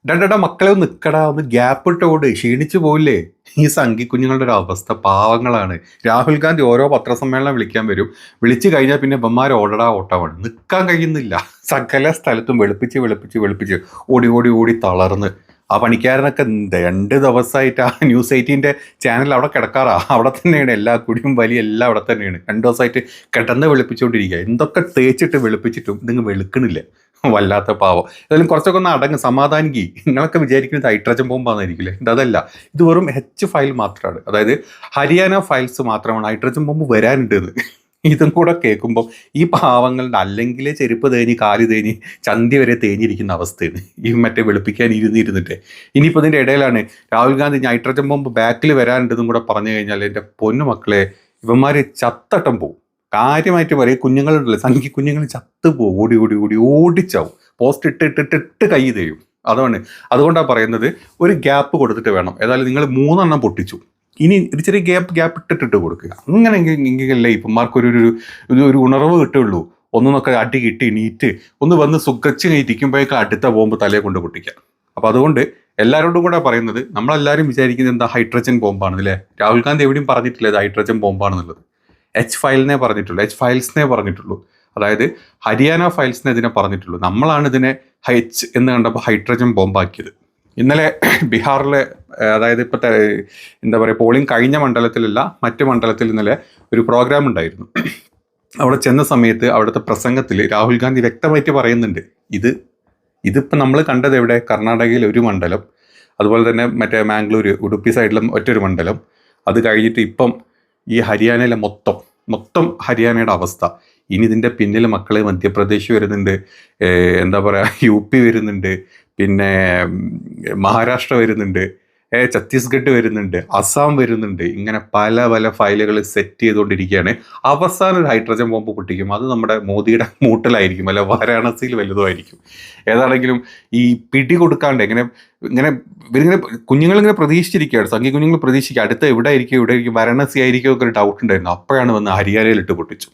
ഡാ മക്കളെ ഒന്ന് നിക്കടാ, ഒന്ന് ഗ്യാപ്പ് ഇട്ടോട്, ക്ഷീണിച്ചു പോയില്ലേ? ഈ സംഘി കുഞ്ഞുങ്ങളുടെ ഒരു അവസ്ഥ പാവങ്ങളാണ്. രാഹുൽ ഗാന്ധി ഓരോ പത്രസമ്മേളനം വിളിക്കാൻ വരും. വിളിച്ചു കഴിഞ്ഞാൽ പിന്നെ ബമ്മാർ ഓടടാ ഓട്ടമാണ്, നിൽക്കാൻ കഴിയുന്നില്ല. സകല സ്ഥലത്തും വെളുപ്പിച്ച് ഓടി ഓടി ഓടി തളർന്ന് ആ പണിക്കാരനൊക്കെ 2 ദിവസമായിട്ട് ആ ന്യൂസ് 18 ചാനൽ അവിടെ കിടക്കാറാ. അവിടെ തന്നെയാണ് എല്ലാ കുടിയും വലിയ എല്ലാം അവിടെ തന്നെയാണ്. 2 ദിവസമായിട്ട് കിടന്ന് വെളുപ്പിച്ചുകൊണ്ടിരിക്കുക. എന്തൊക്കെ തേച്ചിട്ട് വെളുപ്പിച്ചിട്ടും നിങ്ങൾ വെളുക്കണില്ല. വല്ലാത്ത പാവം. ഏതായാലും കുറച്ചൊക്കെ ഒന്ന് അടങ്ങ്, സമാധാനിക്ക്. നിങ്ങളൊക്കെ വിചാരിക്കുന്നത് ഹൈഡ്രജൻ ബോംബാണെന്നായിരിക്കില്ലേ? ഇതല്ല, ഇത് വെറും H ഫയൽ മാത്രമാണ്. അതായത് ഹരിയാന ഫയൽസ് മാത്രമാണ് ഹൈഡ്രജൻ ബോംബ് വരാനുണ്ടെന്ന്. ഇതും കൂടെ കേൾക്കുമ്പോൾ ഈ പാവങ്ങളുടെ അല്ലെങ്കിൽ ചെരുപ്പ് തേഞ്ഞ് കാല് തേഞ്ഞ് ചന്തി വരെ തേഞ്ഞിരിക്കുന്ന അവസ്ഥയാണ് ഈ മറ്റേ വെളുപ്പിക്കാൻ ഇരുന്നിട്ട്. ഇനിയിപ്പോൾ ഇതിൻ്റെ ഇടയിലാണ് രാഹുൽ ഗാന്ധി ഹൈഡ്രജൻ ബോംബ് ബാക്കിൽ വരാനുണ്ടെന്നും കൂടെ പറഞ്ഞു കഴിഞ്ഞാൽ എൻ്റെ പൊന്നു മക്കളെ, ഇവന്മാർ ചത്തട്ടം പോവും. കാര്യമായിട്ട് പറയും, കുഞ്ഞുങ്ങളുണ്ടല്ലോ, സംഖ്യ കുഞ്ഞുങ്ങൾ ചത്തുപോകും. ഓടി ഓടി ഓടി ഓടിച്ചാവും. പോസ്റ്റ് ഇട്ടിട്ട് കൈ തേയും. അതുകൊണ്ടാണ് പറയുന്നത്, ഒരു ഗ്യാപ്പ് കൊടുത്തിട്ട് വേണം. ഏതായാലും നിങ്ങൾ 3 പൊട്ടിച്ചു, ഇനി ഒരു ചെറിയ ഗ്യാപ്പ് ഇട്ടിട്ട് കൊടുക്കുക. അങ്ങനെയെങ്കിലല്ലേ ഇപ്പന്മാർക്കൊരു ഒരു ഉണർവ് കിട്ടുള്ളൂ. ഒന്നൊക്കെ അടി കിട്ടി നീറ്റ് ഒന്ന് വന്ന് സുഖച്ച് ഇരിക്കുമ്പോഴേക്കും അടുത്ത ബോംബ് തലയെ കൊണ്ട് പൊട്ടിക്കാം. അപ്പോൾ അതുകൊണ്ട് എല്ലാവരോടും കൂടെ പറയുന്നത്, നമ്മളെല്ലാവരും വിചാരിക്കുന്നത് എന്താ ഹൈഡ്രജൻ ബോംബാണ് അല്ലേ? രാഹുൽ ഗാന്ധി എവിടെയും പറഞ്ഞിട്ടില്ല ഇത് ഹൈഡ്രജൻ ബോംബാണെന്നുള്ളത്. H ഫയൽസിനെ പറഞ്ഞിട്ടുള്ളൂ. അതായത് ഹരിയാന ഫയൽസിനെ ഇതിനെ പറഞ്ഞിട്ടുള്ളൂ. നമ്മളാണ് ഇതിനെ H എന്ന് കണ്ടപ്പോൾ ഹൈഡ്രജൻ ബോംബാക്കിയത്. ഇന്നലെ ബീഹാറിലെ, അതായത് ഇപ്പോഴത്തെ എന്താ പറയുക, പോളിംഗ് കഴിഞ്ഞ മണ്ഡലത്തിലല്ല മറ്റ് മണ്ഡലത്തിൽ ഇന്നലെ ഒരു പ്രോഗ്രാം ഉണ്ടായിരുന്നു. അവിടെ ചെന്ന സമയത്ത് അവിടുത്തെ പ്രസംഗത്തിൽ രാഹുൽ ഗാന്ധി വ്യക്തമായിട്ട് പറയുന്നുണ്ട്, ഇതിപ്പോൾ നമ്മൾ കണ്ടത് എവിടെ? കർണാടകയിൽ ഒരു മണ്ഡലം, അതുപോലെ തന്നെ മറ്റേ മാംഗ്ലൂർ ഉടുപ്പി സൈഡിലും ഒറ്റൊരു മണ്ഡലം. അത് കഴിഞ്ഞിട്ട് ഇപ്പം ഈ ഹരിയാനയിലെ മൊത്തം ഹരിയാനയുടെ അവസ്ഥ. ഇനി ഇതിൻ്റെ പിന്നിൽ മക്കളെ മധ്യപ്രദേശ് വരുന്നുണ്ട്, എന്താ പറയുക, UP വരുന്നുണ്ട്, പിന്നെ മഹാരാഷ്ട്ര വരുന്നുണ്ട്, ഛത്തീസ്ഗഡ് വരുന്നുണ്ട്, അസം വരുന്നുണ്ട്. ഇങ്ങനെ പല ഫയലുകൾ സെറ്റ് ചെയ്തുകൊണ്ടിരിക്കുകയാണ്. അവസാനം ഒരു ഹൈഡ്രജൻ ബോംബ് പൊട്ടിക്കും. അത് നമ്മുടെ മോദിയുടെ മൂട്ടിലായിരിക്കും, അല്ല വാരാണസിയിൽ വലുതുമായിരിക്കും. ഏതാണെങ്കിലും ഈ പിടി കൊടുക്കാണ്ട് ഇവരിങ്ങനെ കുഞ്ഞുങ്ങളിങ്ങനെ പ്രതീക്ഷിച്ചിരിക്കുകയാണ്. സംഘി കുഞ്ഞുങ്ങൾ പ്രതീക്ഷിക്കുക, അടുത്ത എവിടെ ആയിരിക്കും വാരാണസി ആയിരിക്കും ഒക്കെ ഒരു ഡൗട്ട് ഉണ്ടായിരുന്നു. അപ്പോഴാണ് വന്ന് ഹരിയാനയിലിട്ട് പൊട്ടിച്ചു.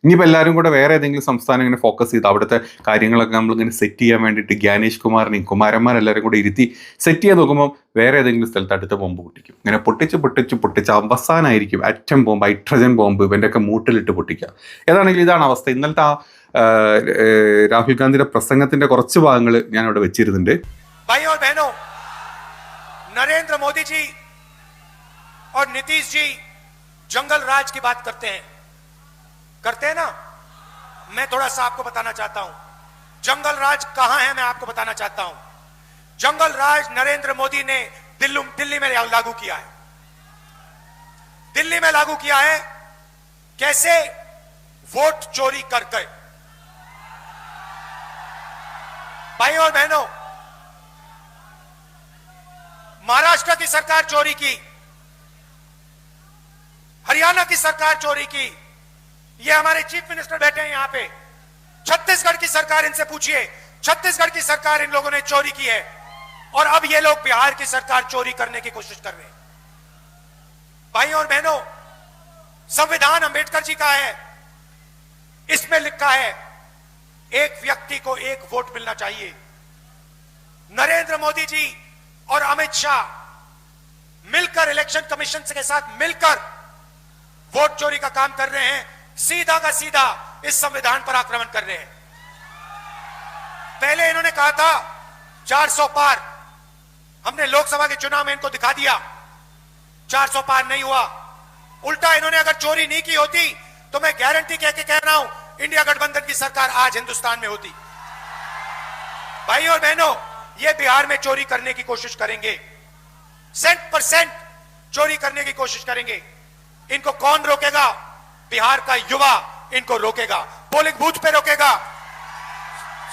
ഇനിയിപ്പോൾ എല്ലാവരും കൂടെ വേറെ ഏതെങ്കിലും സംസ്ഥാനം ഇങ്ങനെ ഫോക്കസ് ചെയ്ത് അവിടുത്തെ കാര്യങ്ങളൊക്കെ നമ്മളിങ്ങനെ സെറ്റ് ചെയ്യാൻ വേണ്ടിയിട്ട് ജ്ഞാനേഷ് കുമാറിനെയും കുമാരന്മാരെല്ലാവരും കൂടെ ഇരുത്തി സെറ്റ് ചെയ്യാൻ നോക്കുമ്പോൾ വേറെ ഏതെങ്കിലും സ്ഥലത്ത് അടുത്ത ബോംബ് പൊട്ടിക്കും. ഇങ്ങനെ പൊട്ടിച്ച് അവസാനമായിരിക്കും അറ്റം ബോംബ്, ഹൈഡ്രജൻ ബോംബ് ഇവൻ്റെയൊക്കെ മൂട്ടിലിട്ട് പൊട്ടിക്കുക. ഏതാണെങ്കിലും ഇതാണ് അവസ്ഥ. ഇന്നലത്തെ രാഹുൽ ഗാന്ധിയുടെ പ്രസംഗത്തിന്റെ കുറച്ച് ഭാഗങ്ങൾ ഞാൻ അവിടെ വെച്ചിരുന്നുണ്ട്. भाई और बहनों, नरेंद्र मोदी जी और नीतीश जी जंगल राज की बात करते हैं ना? मैं थोड़ा सा आपको बताना चाहता हूं, जंगल राज कहां है मैं आपको बताना चाहता हूं. जंगल राज नरेंद्र मोदी ने दिल्ली में लागू किया है. दिल्ली में लागू किया है. कैसे? वोट चोरी करके. भाई और बहनों, महाराष्ट्र की सरकार चोरी की, हरियाणा की सरकार चोरी की. ये हमारे चीफ मिनिस्टर बैठे हैं यहां पे. छत्तीसगढ़ की सरकार, इनसे पूछिए, छत्तीसगढ़ की सरकार इन लोगों ने चोरी की है. और अब ये लोग बिहार की सरकार चोरी करने की कोशिश कर रहे हैं. भाई और बहनों, संविधान अंबेडकर जी का है. इसमें लिखा है एक व्यक्ति को एक वोट मिलना चाहिए. नरेंद्र मोदी जी और अमित शाह मिलकर इलेक्शन कमीशन के साथ मिलकर वोट चोरी का काम कर रहे हैं. सीधा का सीधा इस संविधान पर आक्रमण कर रहे हैं. पहले इन्होंने कहा था 400 पार. हमने लोकसभा के चुनाव में इनको दिखा दिया 400 पार नहीं हुआ. उल्टा इन्होंने अगर चोरी नहीं की होती तो मैं गारंटी कह रहा हूं, इंडिया गठबंधन की सरकार आज हिंदुस्तान में होती. भाई और बहनों, ये बिहार में चोरी करने की कोशिश करेंगे, 100% चोरी करने की कोशिश करेंगे. इनको कौन रोकेगा? बिहार का युवा इनको रोकेगा. पोलिंग बूथ पे रोकेगा,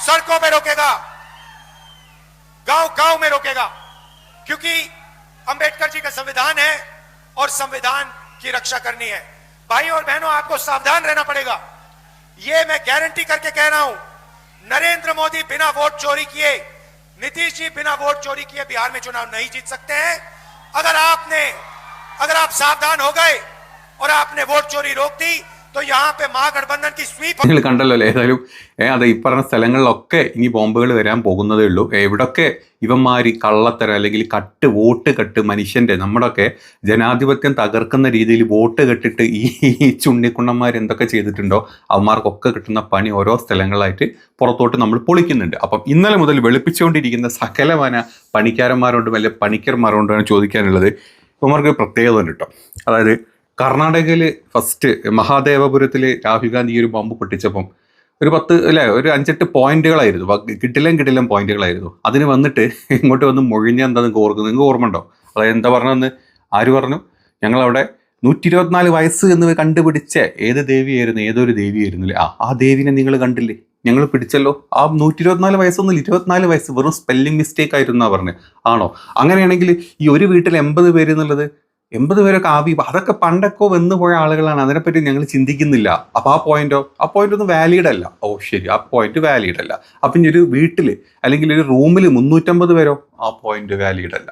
सड़कों पे रोकेगा, गांव में रोकेगा. क्योंकि अंबेडकर जी का संविधान है और संविधान की रक्षा करनी है. भाई और बहनों, आपको सावधान रहना पड़ेगा. ये मैं गारंटी करके कह रहा हूं, नरेंद्र मोदी बिना वोट चोरी किए, नीतीश जी बिना वोट चोरी किए बिहार में चुनाव नहीं जीत सकते हैं. अगर आप सावधान हो गए और आपने वोट चोरी रोक दी तो यहाँ पे महागठबंधन की स्वीप നിങ്ങൾ കണ്ടല്ലോ അല്ലേ? ഏതായാലും അതെ, ഈ പറഞ്ഞ സ്ഥലങ്ങളിലൊക്കെ ഇനി ബോംബുകൾ വരാൻ പോകുന്നതേ ഉള്ളൂ. എവിടൊക്കെ ഇവന്മാര് കള്ളത്തരം അല്ലെങ്കിൽ വോട്ട് കെട്ട് മനുഷ്യന്റെ നമ്മുടെയൊക്കെ ജനാധിപത്യം തകർക്കുന്ന രീതിയിൽ വോട്ട് കെട്ടിട്ട് ഈ ചുണ്ണിക്കുണ്ണന്മാർ എന്തൊക്കെ ചെയ്തിട്ടുണ്ടോ അവന്മാർക്കൊക്കെ കിട്ടുന്ന പണി ഓരോ സ്ഥലങ്ങളായിട്ട് പുറത്തോട്ട് നമ്മൾ പൊളിക്കുന്നുണ്ട്. അപ്പം ഇന്നലെ മുതൽ വെളുപ്പിച്ചുകൊണ്ടിരിക്കുന്ന സകലമാന പണിക്കാരന്മാരോണ്ടും അല്ലെ പണിക്കന്മാരോണ്ടാണ് ചോദിക്കാനുള്ളത്. ഇവന്മാർക്ക് പ്രത്യേകത ഉണ്ട് കേട്ടോ. അതായത് കർണാടകയിൽ ഫസ്റ്റ് മഹാദേവപുരത്തിൽ രാഹുൽ ഗാന്ധി ഒരു ബോംബ് പൊട്ടിച്ചപ്പം ഒരു 5-8 പോയിന്റുകളായിരുന്നു, കിട്ടില്ലം പോയിന്റുകളായിരുന്നു. അതിന് വന്നിട്ട് ഇങ്ങോട്ട് വന്ന് മൊഴിഞ്ഞ എന്താ നിങ്ങൾക്ക് ഓർക്കുന്നത്? നിങ്ങൾക്ക് ഓർമ്മ ഉണ്ടോ? അതായത് എന്താ പറഞ്ഞതെന്ന് ആര് പറഞ്ഞു? ഞങ്ങളവിടെ 124 വയസ്സ് എന്ന് കണ്ടുപിടിച്ച ഏതൊരു ദേവിയായിരുന്നു ആ ദേവിനെ നിങ്ങൾ കണ്ടില്ലേ? ഞങ്ങൾ പിടിച്ചല്ലോ. ആ 124 വയസ്സൊന്നുമില്ല, 24 വയസ്സ്, വെറും സ്പെല്ലിംഗ് മിസ്റ്റേക്ക് ആയിരുന്നു പറഞ്ഞത്. ആണോ? അങ്ങനെയാണെങ്കിൽ ഈ ഒരു വീട്ടിൽ 80 പേര് എന്നുള്ളത് 80 പേരൊക്കെ അതൊക്കെ പണ്ടൊക്കെ വന്നു പോയ ആളുകളാണ്. അതിനെപ്പറ്റി ഞങ്ങൾ ചിന്തിക്കുന്നില്ല. അപ്പോൾ ആ പോയിന്റ് ഒന്നും വാലിഡ് അല്ല. ശരി, ആ പോയിന്റ് വാലിഡ് അല്ല. അപ്പം ഇനി ഒരു വീട്ടിൽ അല്ലെങ്കിൽ ഒരു റൂമിൽ 350 പേരോ, ആ പോയിന്റ് വാലിഡ് അല്ല.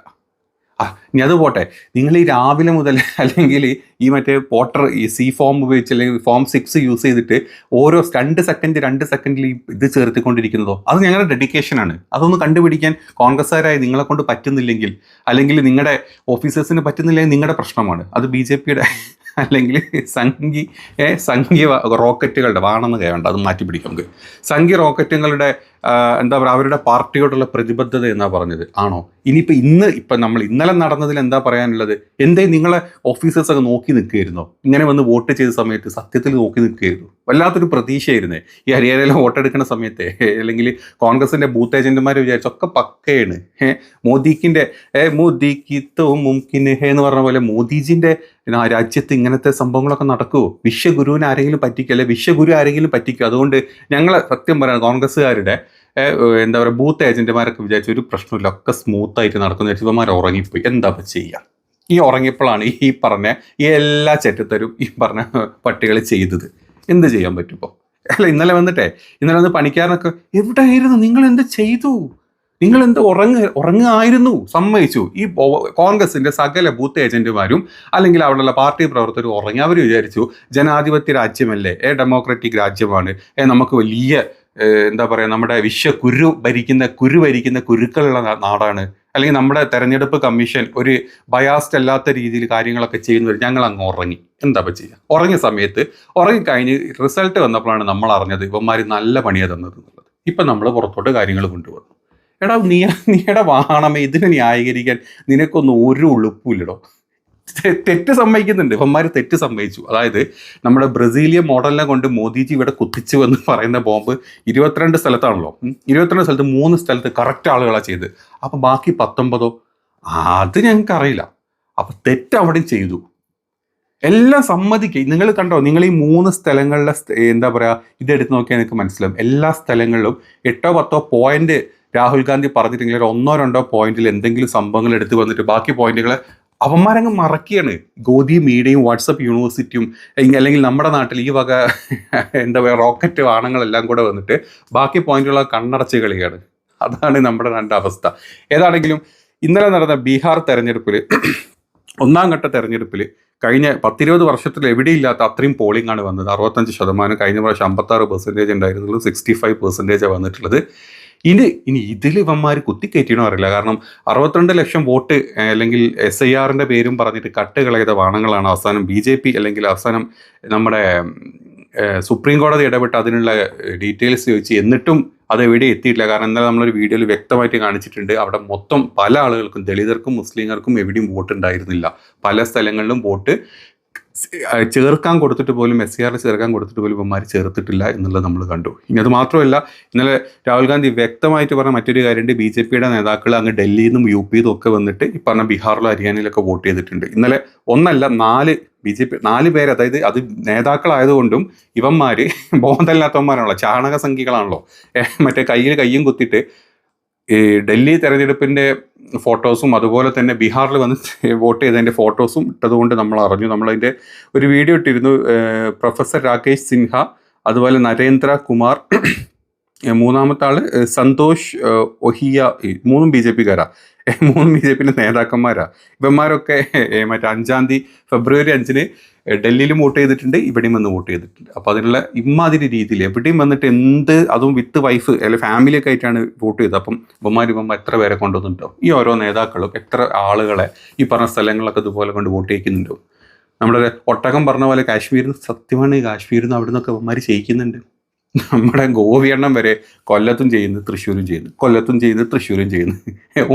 ഇനി അത് പോട്ടെ, നിങ്ങൾ ഈ രാവിലെ മുതൽ അല്ലെങ്കിൽ ഈ മറ്റേ പോട്ടർ ഈ ഫോം ഉപയോഗിച്ച് അല്ലെങ്കിൽ ഫോം 6 യൂസ് ചെയ്തിട്ട് ഓരോ 2 സെക്കൻഡിൽ ഇത് ചേർത്തിക്കൊണ്ടിരിക്കുന്നതോ അത് ഞങ്ങളുടെ ഡെഡിക്കേഷനാണ്. അതൊന്ന് കണ്ടുപിടിക്കാൻ കോൺഗ്രസ്സുകാരായി നിങ്ങളെ കൊണ്ട് പറ്റുന്നില്ലെങ്കിൽ അല്ലെങ്കിൽ നിങ്ങളുടെ ഓഫീസേഴ്സിന് പറ്റുന്നില്ലെങ്കിൽ നിങ്ങളുടെ പ്രശ്നമാണ്. അത് BJPയുടെ അല്ലെങ്കിൽ സംഘി റോക്കറ്റുകളുടെ വാണെന്ന് കേൾവേണ്ട, അത് മാറ്റി പിടിക്കും നമുക്ക്. സംഘി റോക്കറ്റുകളുടെ എന്താ പറയുക, അവരുടെ പാർട്ടിയോടുള്ള പ്രതിബദ്ധത എന്നാ പറഞ്ഞത്. ആണോ? ഇനിയിപ്പോൾ നമ്മൾ ഇന്നലെ നടന്നതിൽ എന്താ പറയാനുള്ളത്? എന്തേ നിങ്ങളെ ഓഫീസേഴ്സൊക്കെ നോക്കി നിൽക്കുകയായിരുന്നോ? ഇങ്ങനെ വന്ന് വോട്ട് ചെയ്ത സമയത്ത് സത്യത്തിൽ നോക്കി നിൽക്കുകയായിരുന്നു. വല്ലാത്തൊരു പ്രതീക്ഷയായിരുന്നേ ഈ ഹരിയാനയിൽ വോട്ടെടുക്കുന്ന സമയത്തെ. അല്ലെങ്കിൽ കോൺഗ്രസിന്റെ ബൂത്ത് ഏജന്റുമാർ വിചാരിച്ചൊക്കെ പക്കയാണ്. മോദിക്ക് തോ മുംകിൻ ഹേ എന്ന് പറഞ്ഞ പോലെ മോദിജിന്റെ രാജ്യത്ത് ഇങ്ങനത്തെ സംഭവങ്ങളൊക്കെ നടക്കുമോ? വിശ്വഗുരുവിനെ ആരെങ്കിലും പറ്റിക്കുക, അല്ലെ വിശ്വഗുരു ആരെങ്കിലും പറ്റിക്കുക. അതുകൊണ്ട് ഞങ്ങളെ സത്യം പറയാം, കോൺഗ്രസ്സുകാരുടെ എന്താ പറയുക, ബൂത്ത് ഏജന്റുമാരൊക്കെ വിചാരിച്ച ഒരു പ്രശ്നമില്ല, ഒക്കെ സ്മൂത്തായിട്ട് നടക്കുന്ന ഇവന്മാർ ഉറങ്ങിപ്പോയി. എന്താ ചെയ്യുക? ഈ ഉറങ്ങിയപ്പോഴാണ് ഈ പറഞ്ഞ എല്ലാ ചെറ്റത്തരും ഈ പറഞ്ഞ പട്ടികൾ ചെയ്തത്. എന്ത് ചെയ്യാൻ പറ്റുമ്പോൾ? അല്ല, ഇന്നലെ വന്ന് പണിക്കാരനൊക്കെ എവിടെയായിരുന്നു? നിങ്ങൾ എന്ത് ചെയ്തു? നിങ്ങൾ എന്ത് ഉറങ്ങായിരുന്നു? സമ്മതിച്ചു. ഈ കോൺഗ്രസിന്റെ സകല ബൂത്ത് ഏജന്റുമാരും അല്ലെങ്കിൽ അവിടെയുള്ള പാർട്ടി പ്രവർത്തകരും ഉറങ്ങി. അവർ വിചാരിച്ചു ജനാധിപത്യ രാജ്യമല്ലേ, ഡെമോക്രാറ്റിക് രാജ്യമാണ്, നമുക്ക് വലിയ എന്താ പറയുക, നമ്മുടെ ഭരിക്കുന്ന കുരുക്കളുള്ള നാടാണ്, അല്ലെങ്കിൽ നമ്മുടെ തെരഞ്ഞെടുപ്പ് കമ്മീഷൻ ഒരു ബയാസ്ഡ് അല്ലാത്ത രീതിയിൽ കാര്യങ്ങളൊക്കെ ചെയ്യുന്നവർ. ഞങ്ങൾ അങ്ങ് ഉറങ്ങി. എന്താ ചെയ്യുക? ഉറങ്ങിയ സമയത്ത് ഉറങ്ങിക്കഴിഞ്ഞ് റിസൾട്ട് വന്നപ്പോഴാണ് നമ്മൾ അറിഞ്ഞത് ഇവന്മാർ നല്ല പണിയാണ് തന്നത്. ഇപ്പം നമ്മൾ പുറത്തോട്ട് കാര്യങ്ങൾ കൊണ്ടുവന്നു. എടാ, നീയുടെ വാണമേ, ഇതിനെ ന്യായീകരിക്കാൻ നിനക്കൊന്നും ഒരു ഉളുപ്പില്ലടോ. തെറ്റ് സമ്മതിക്കുന്നുണ്ട് ഇവന്മാർ, തെറ്റ് സമ്മതിച്ചു. അതായത് നമ്മുടെ ബ്രസീലിയൻ മോഡലിനെ കൊണ്ട് മോദിജി ഇവിടെ കുത്തിച്ചു എന്ന് പറയുന്ന ബോംബ് 22 സ്ഥലത്താണല്ലോ. 22 സ്ഥലത്ത് 3 സ്ഥലത്ത് കറക്റ്റ് ആളുകളാണ് ചെയ്ത്. അപ്പം ബാക്കി 19 അത് ഞങ്ങൾക്ക് അറിയില്ല. അപ്പം തെറ്റ് അവിടെ ചെയ്തു. എല്ലാം സമ്മതിക്കുക. നിങ്ങൾ കണ്ടോ, നിങ്ങൾ ഈ 3 സ്ഥലങ്ങളിലെ എന്താ പറയുക, ഇതെടുത്ത് നോക്കിയാൽ നിങ്ങൾക്ക് മനസ്സിലാവും. എല്ലാ സ്ഥലങ്ങളിലും 8-10 പോയിന്റ് രാഹുൽ ഗാന്ധി പറഞ്ഞിട്ടെങ്കിൽ 1-2 പോയിന്റിൽ എന്തെങ്കിലും സംഭവങ്ങൾ എടുത്ത് വന്നിട്ട് ബാക്കി പോയിന്റുകളെ അവന്മാരങ്ങ് മറക്കുകയാണ്. ഗോദി മീഡിയയും വാട്സപ്പ് യൂണിവേഴ്സിറ്റിയും അല്ലെങ്കിൽ നമ്മുടെ നാട്ടിൽ ഈ വക എന്താ പറയുക റോക്കറ്റ് വാഹനങ്ങളെല്ലാം കൂടെ വന്നിട്ട് ബാക്കി പോയിന്റുകളെ കണ്ണടച്ച് കളിയാണ്. അതാണ് നമ്മുടെ നാട്ടിൻ്റെ അവസ്ഥ. ഏതാണെങ്കിലും ഇന്നലെ നടന്ന ബീഹാർ തെരഞ്ഞെടുപ്പിൽ, 1ാം ഘട്ട തെരഞ്ഞെടുപ്പിൽ കഴിഞ്ഞ 10-20 വർഷത്തിൽ എവിടെയില്ലാത്ത അത്രയും പോളിംഗ് ആണ് വന്നത്. 65%. കഴിഞ്ഞ പ്രാവശ്യം 56% ഉണ്ടായിരുന്നുള്ളൂ, 65% വന്നിട്ടുള്ളത്. ഇനി ഇതിൽ ഇവന്മാർ കുത്തിക്കയറ്റണോ അറിയില്ല. കാരണം 62 ലക്ഷം വോട്ട് അല്ലെങ്കിൽ SIRന്റെ പേരും പറഞ്ഞിട്ട് കട്ടുകളയത വാണങ്ങളാണ് അവസാനം BJP അല്ലെങ്കിൽ അവസാനം നമ്മുടെ സുപ്രീം കോടതി ഇടപെട്ട് അതിനുള്ള ഡീറ്റെയിൽസ് ചോദിച്ച്. എന്നിട്ടും അത് എവിടെ എത്തിയിട്ടില്ല. കാരണം ഇന്നലെ നമ്മളൊരു വീഡിയോയിൽ വ്യക്തമായിട്ട് കാണിച്ചിട്ടുണ്ട്. അവിടെ മൊത്തം പല ആളുകൾക്കും, ദളിതർക്കും മുസ്ലിങ്ങർക്കും എവിടെയും വോട്ട് ഉണ്ടായിരുന്നില്ല. പല സ്ഥലങ്ങളിലും വോട്ട് ചേർക്കാൻ കൊടുത്തിട്ട് പോലും, SIR ചേർക്കാൻ കൊടുത്തിട്ട് പോലും ഇവന്മാർ ചേർത്തിട്ടില്ല എന്നുള്ളത് നമ്മൾ കണ്ടു. ഇനി അത് മാത്രമല്ല, ഇന്നലെ രാഹുൽ ഗാന്ധി വ്യക്തമായിട്ട് പറഞ്ഞ മറ്റൊരു കാര്യമുണ്ട്. BJPയുടെ നേതാക്കൾ അങ്ങ് ഡൽഹിയിൽ നിന്നും UP നിന്നും ഒക്കെ വന്നിട്ട് ഈ പറഞ്ഞ ബീഹാറിലോ ഹരിയാനയിലൊക്കെ വോട്ട് ചെയ്തിട്ടുണ്ട്. ഇന്നലെ 1 അല്ല 4 പേര്, അതായത് അത് നേതാക്കളായതുകൊണ്ടും ഇവന്മാർ ബോധമില്ലാത്തവന്മാരാണല്ലോ, ചാണക സംഖ്യകളാണല്ലോ. മറ്റേ കയ്യും കുത്തിയിട്ട് ഈ ഡൽഹി തെരഞ്ഞെടുപ്പിൻ്റെ ഫോട്ടോസും അതുപോലെ തന്നെ ബീഹാറിൽ വന്ന് വോട്ട് ചെയ്തതിൻ്റെ ഫോട്ടോസും ഇട്ടതുകൊണ്ട് നമ്മൾ അറിഞ്ഞു. നമ്മളതിൻ്റെ ഒരു വീഡിയോ ഇട്ടിരുന്നു. പ്രൊഫസർ രാകേഷ് സിൻഹ, അതുപോലെ നരേന്ദ്ര കുമാർ, മൂന്നാമത്തെ ആള് സന്തോഷ് ഒഹിയ, മൂന്നും BJP-കാരാ, മൂന്നും BJP-ന്റെ നേതാക്കന്മാരാ. ഇവന്മാരൊക്കെ മറ്റേ 5 ഫെബ്രുവരി 5 ഡൽഹിയിലും വോട്ട് ചെയ്തിട്ടുണ്ട്, ഇവിടെയും വന്ന് വോട്ട് ചെയ്തിട്ടുണ്ട്. അപ്പോൾ അതിനുള്ള ഇമ്മാതിരി രീതിയിൽ എവിടെയും വന്നിട്ട് അതും വിത്ത് വൈഫ് അല്ലെങ്കിൽ ഫാമിലിയൊക്കെ ആയിട്ടാണ് വോട്ട് ചെയ്തത്. അപ്പം ഇവന്മാർ എത്ര പേരെ കൊണ്ടുവന്നിട്ടുണ്ടോ, ഈ ഓരോ നേതാക്കളും എത്ര ആളുകളെ ഈ പറഞ്ഞ സ്ഥലങ്ങളിലൊക്കെ ഇതുപോലെ കൊണ്ട് വോട്ട് ചെയ്യിക്കുന്നുണ്ടോ. നമ്മുടെ ഒട്ടകം പറഞ്ഞ പോലെ കാശ്മീരിൽ നിന്ന്, സത്യമാണ്, കാശ്മീരിൽ നിന്ന് അവിടെ നിന്നൊക്കെ ഇവന്മാർ ചെയ്യിക്കുന്നുണ്ട്. നമ്മുടെ ഗോപിയെണ്ണം വരെ കൊല്ലത്തും ചെയ്യുന്നു, തൃശ്ശൂരും ചെയ്യുന്നു, കൊല്ലത്തും ചെയ്യുന്നു, തൃശ്ശൂരും ചെയ്യുന്നു.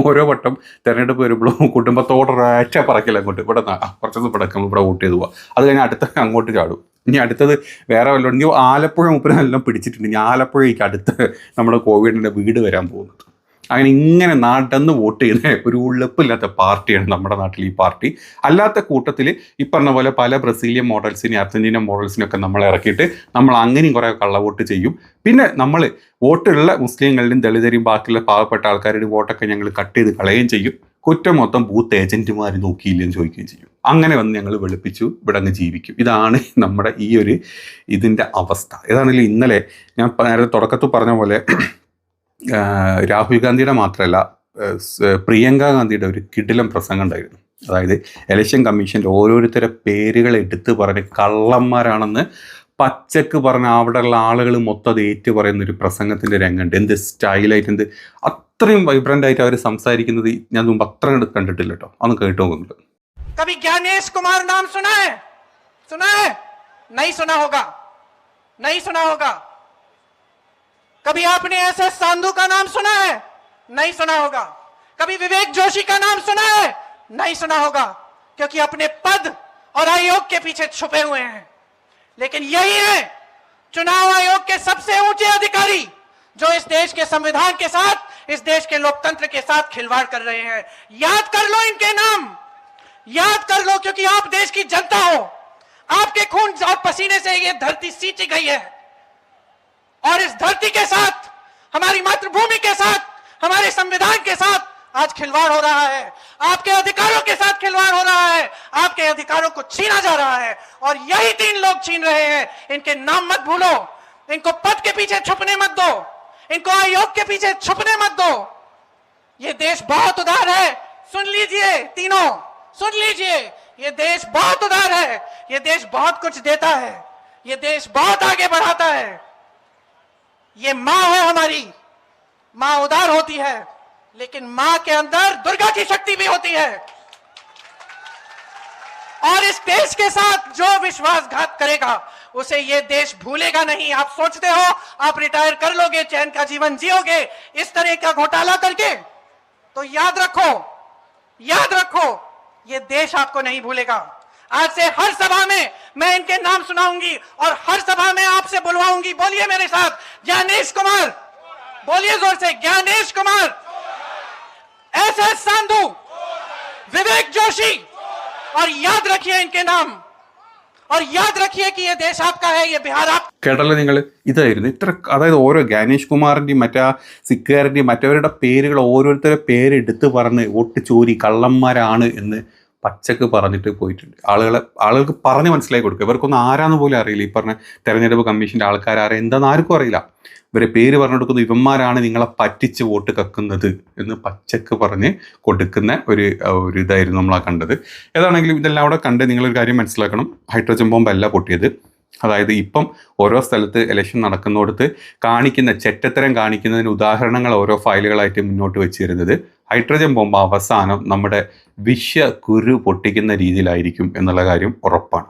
ഓരോ വട്ടം തിരഞ്ഞെടുപ്പ് വരുമ്പോഴും കുടുംബത്തോടെ ഒരാഴ്ച പറക്കില്ല അങ്ങോട്ട്, ഇവിടെ കുറച്ചൊന്നും പടക്കം ഇവിടെ വോട്ട് ചെയ്ത് പോവാം. അത് കഴിഞ്ഞാൽ അടുത്ത അങ്ങോട്ട് ചാടും. ഇനി അടുത്തത് വേറെ വല്ലതും ഉണ്ടെങ്കിൽ ആലപ്പുഴ മുപ്പരെല്ലാം പിടിച്ചിട്ടുണ്ട്. ഇനി ആലപ്പുഴയ്ക്ക് അടുത്ത് നമ്മുടെ കോവിഡിൻ്റെ വീട് വരാൻ പോകുന്നത്. അങ്ങനെ ഇങ്ങനെ നടന്ന് വോട്ട് ചെയ്യുന്ന ഒരു ഉള്ളപ്പില്ലാത്ത പാർട്ടിയാണ് നമ്മുടെ നാട്ടിൽ ഈ പാർട്ടി. അല്ലാത്ത കൂട്ടത്തിൽ ഈ പറഞ്ഞ പോലെ പല ബ്രസീലിയൻ മോഡൽസിനെയും അർജന്റീന മോഡൽസിനെയൊക്കെ നമ്മൾ ഇറക്കിയിട്ട് നമ്മൾ അങ്ങനെയും കുറേ കള്ളവോട്ട് ചെയ്യും. പിന്നെ നമ്മൾ വോട്ടുള്ള മുസ്ലിങ്ങളുടെയും ദളിതരെയും ബാക്കിയുള്ള പാവപ്പെട്ട ആൾക്കാരുടെയും വോട്ടൊക്കെ ഞങ്ങൾ കട്ട് ചെയ്ത് കളയുകയും ചെയ്യും. കുറ്റം മൊത്തം ബൂത്ത് ഏജന്റുമാർ നോക്കിയില്ലെന്ന് ചോദിക്കുകയും ചെയ്യും. അങ്ങനെ വന്ന് ഞങ്ങൾ വെളുപ്പിച്ചു ഇവിടെ അങ്ങ് ജീവിക്കും. ഇതാണ് നമ്മുടെ ഈ ഒരു ഇതിൻ്റെ അവസ്ഥ. ഏതാണെങ്കിലും ഇന്നലെ ഞാൻ നേരത്തെ തുടക്കത്തിൽ പറഞ്ഞ പോലെ രാഹുൽ ഗാന്ധിയുടെ മാത്രമല്ല പ്രിയങ്ക ഗാന്ധിയുടെ ഒരു കിടിലം പ്രസംഗം ഉണ്ടായിരുന്നു. അതായത് ഇലക്ഷൻ കമ്മീഷൻ്റെ ഓരോരുത്തരെ പേരുകൾ എടുത്ത് പറഞ്ഞ് കള്ളന്മാരാണെന്ന് പച്ചക്ക് പറഞ്ഞ അവിടെയുള്ള ആളുകൾ മൊത്തം അത് ഏറ്റു പറയുന്നൊരു പ്രസംഗത്തിൻ്റെ രംഗമുണ്ട്. എന്ത് സ്റ്റൈലായിട്ട്, എന്ത് അത്രയും വൈബ്രൻ്റ് ആയിട്ട് അവർ സംസാരിക്കുന്നത് ഞാൻ മുമ്പ് അത്ര കണ്ടിട്ടില്ല കേട്ടോ. അന്ന് കേട്ടു നോക്കുന്നുണ്ട്. कभी ज्ञानेश कुमार नाम सुना है? सुना है? नहीं सुना होगा, नहीं सुना होगा. कभी आपने SS सांधू का नाम सुना है? नहीं सुना होगा. कभी विवेक जोशी का नाम सुना है? नहीं सुना होगा, क्योंकि अपने पद और आयोग के पीछे छुपे हुए हैं. लेकिन यही है चुनाव आयोग के सबसे ऊंचे अधिकारी जो इस देश के संविधान के साथ, इस देश के लोकतंत्र के साथ खिलवाड़ कर रहे हैं. याद कर लो इनके नाम, याद कर लो, क्योंकि आप देश की जनता हो. आपके खून और पसीने से ये धरती सींची गई है और इस धरती के साथ, हमारी मातृभूमि के साथ, हमारे संविधान के साथ आज खिलवाड़ हो रहा है. आपके अधिकारों के साथ खिलवाड़ हो रहा है. आपके अधिकारों को छीना जा रहा है और यही 3 लोग छीन रहे हैं. इनके नाम मत भूलो, इनको पद के पीछे छुपने मत दो, इनको आयोग के पीछे छुपने मत दो. ये देश बहुत उदार है. सुन लीजिए तीनों, सुन लीजिए, ये देश बहुत उदार है. ये देश बहुत कुछ देता है. ये देश बहुत आगे बढ़ाता है. ये माँ है हमारी, माँ उदार होती है, लेकिन माँ के अंदर दुर्गा की शक्ति भी होती है. और इस देश के साथ जो विश्वासघात करेगा उसे ये देश भूलेगा नहीं. आप सोचते हो आप रिटायर कर लोगे, चैन का जीवन जियोगे इस तरह का घोटाला करके? तो याद रखो, याद रखो, ये देश आपको नहीं भूलेगा. आज से हर सभा में मैं इनके नाम सुनाऊंगी और हर सभा में आपसे बुलवाऊंगी. बोलिए मेरे साथ, ज्ञानेश कुमार, बोलिए जोर से, ज्ञानेश कुमार, SS सांधू, विवेक जोशी, और याद रखिए इनके नाम, और याद रखिए कि ये देश आपका है, ये बिहार आप. കേട്ടല്ലോ നിങ്ങൾ, ഇതായിരുന്നു ഇത്ര. അതായത് ഓരോ ഗണേഷ് കുമാറിൻ്റെയും മറ്റാ സിക്കുകാരൻ്റെയും മറ്റവരുടെ പേരുകൾ ഓരോരുത്തരുടെ പേരെടുത്ത് പറഞ്ഞ് വോട്ട് ചോരി കള്ളന്മാരാണ് എന്ന് പച്ചക്ക് പറഞ്ഞിട്ട് പോയിട്ടുണ്ട്. ആളുകൾക്ക് പറഞ്ഞ് മനസ്സിലാക്കി കൊടുക്കുക. ഇവർക്കൊന്നും ആരാന്ന് പോലും അറിയില്ല. ഈ പറഞ്ഞ തെരഞ്ഞെടുപ്പ് കമ്മീഷൻ്റെ ആൾക്കാരാരെ എന്താണെന്ന് ആർക്കും അറിയില്ല. ഇവരെ പേര് പറഞ്ഞു കൊടുക്കുന്നത് ഇവന്മാരാണ് നിങ്ങളെ പറ്റിച്ച് വോട്ട് കക്കുന്നത് എന്ന് പച്ചക്ക് പറഞ്ഞ് കൊടുക്കുന്ന ഒരു ഇതായിരുന്നു നമ്മളാ കണ്ടത്. ഏതാണെങ്കിലും ഇതെല്ലാം അവിടെ കണ്ട് നിങ്ങളൊരു കാര്യം മനസ്സിലാക്കണം. ഹൈഡ്രജൻ ബോംബല്ല പൊട്ടിയത്. അതായത് ഇപ്പം ഓരോ സ്ഥലത്ത് ഇലക്ഷൻ നടക്കുന്നിടത്ത് കാണിക്കുന്ന ചെറ്റത്തരം കാണിക്കുന്നതിന് ഉദാഹരണങ്ങൾ ഓരോ ഫയലുകളായിട്ട് മുന്നോട്ട് വെച്ച് തരുന്നത് ഹൈഡ്രജൻ ബോംബ് അവസാനം നമ്മുടെ വിഷ കുരു പൊട്ടിക്കുന്ന രീതിയിലായിരിക്കും എന്നുള്ള കാര്യം ഉറപ്പാണ്.